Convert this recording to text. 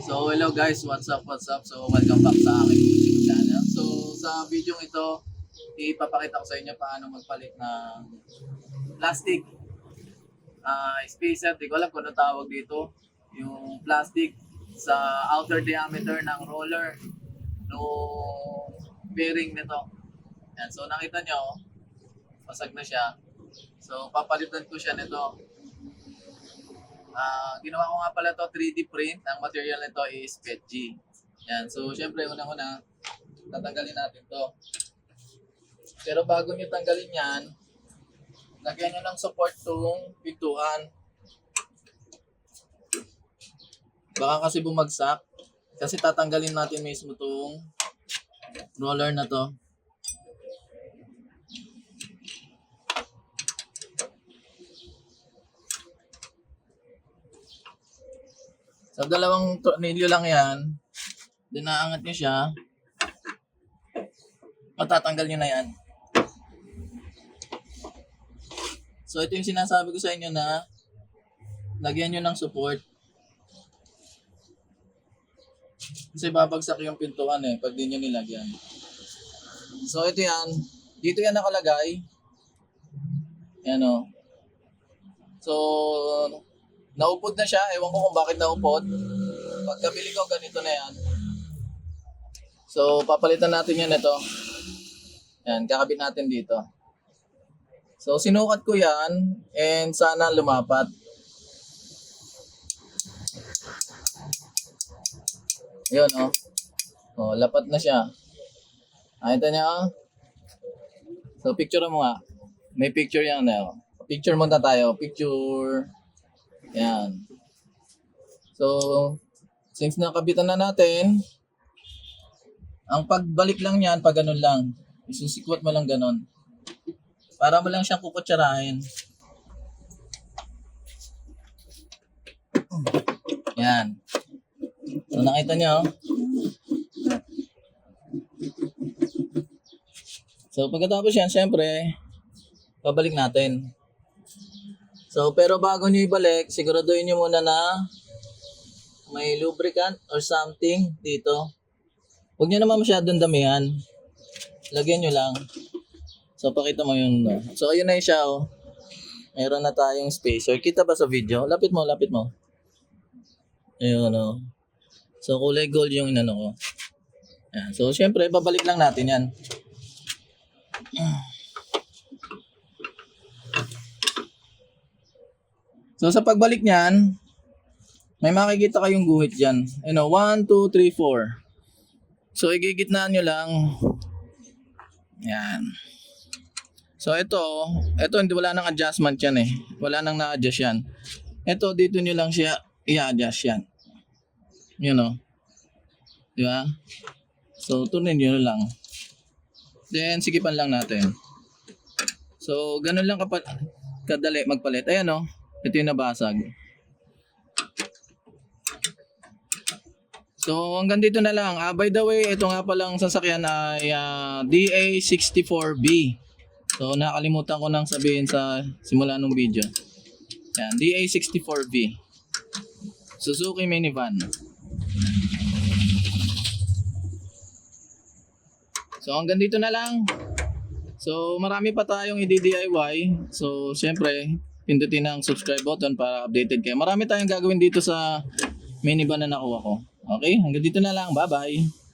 So hello guys, what's up? So welcome back sa aking YouTube channel. So sa video ito, ipapakita ko sa inyo paano magpalit ng plastic spacer. Di ko alam kung ano tawag dito. Yung plastic sa outer diameter ng roller no bearing nito. Yan. So nakita nyo, pasag na siya. So papalitan ko siya nito. Ginawa ko nga pala to 3D print. Ang material nito is PETG. Yan. So, syempre, unang-una, tatanggalin natin to. Pero bago nyo tanggalin yan, lagyan nyo ng support tong pintuan. Baka kasi bumagsak. Kasi tatanggalin natin mismo tong roller na to. Sa dalawang tornilyo lang yan, dinaangat nyo siya, matatanggal nyo na yan. So ito yung sinasabi ko sa inyo na lagyan nyo ng support. Kasi babagsak yung pintuan pag di nyo nilagyan. So ito yan, dito yan nakalagay. Yan o. So, naupod na siya. Ewan ko kung bakit naupod. Pagkabili ko, ganito na yan. So, papalitan natin yan ito. Yan, kakabit natin dito. So, sinukat ko yan and sana lumapat. Yun, oh. Oh, lapat na siya. Nakita niya, oh. So, picture mo nga. May picture yan, oh. Picture muna tayo. Picture. Yan. So, since nakabitan na natin, ang pagbalik lang yan, pag ganun lang. Isusikwat mo lang ganun. Para mo lang siyang kukutsarahin. Yan. So, nakita niyo. So, pagkatapos yan, syempre, babalik natin. So, pero bago nyo ibalik, siguraduhin nyo muna na may lubricant or something dito. Huwag nyo naman masyadong damihan. Lagyan nyo lang. So, pakita mo yun. No? So, ayun na siya. Oh. Mayroon na tayong spacer. Kita ba sa video? Lapit mo. Ayun, no? So, kulay gold yung inano ko. Yan. So, syempre, babalik lang natin yan. So sa pagbalik niyan, may makikita kayong guhit diyan. 1, 2, 3, 4. So igigitnaan niyo lang. Yan. So ito hindi wala nang adjustment yan Wala nang na-adjust yan. Ito dito niyo lang siya i-adjust yan. Yun o. Di ba? So tunin niyo lang. Then sigipan lang natin. So ganun lang kadali magpalit. Ayan o. Ito yung nabasag. So hanggang dito na lang. By the way, ito nga palang sasakyan ay DA64B. So nakalimutan ko nang sabihin sa simula ng video. Yan, DA64B. Suzuki minivan. So hanggang dito na lang. So marami pa tayong i-DIY. So syempre, pindutin ang subscribe button para updated kayo. Marami tayong gagawin dito sa minivan na nakuha ko. Okay, hanggang dito na lang. Bye-bye.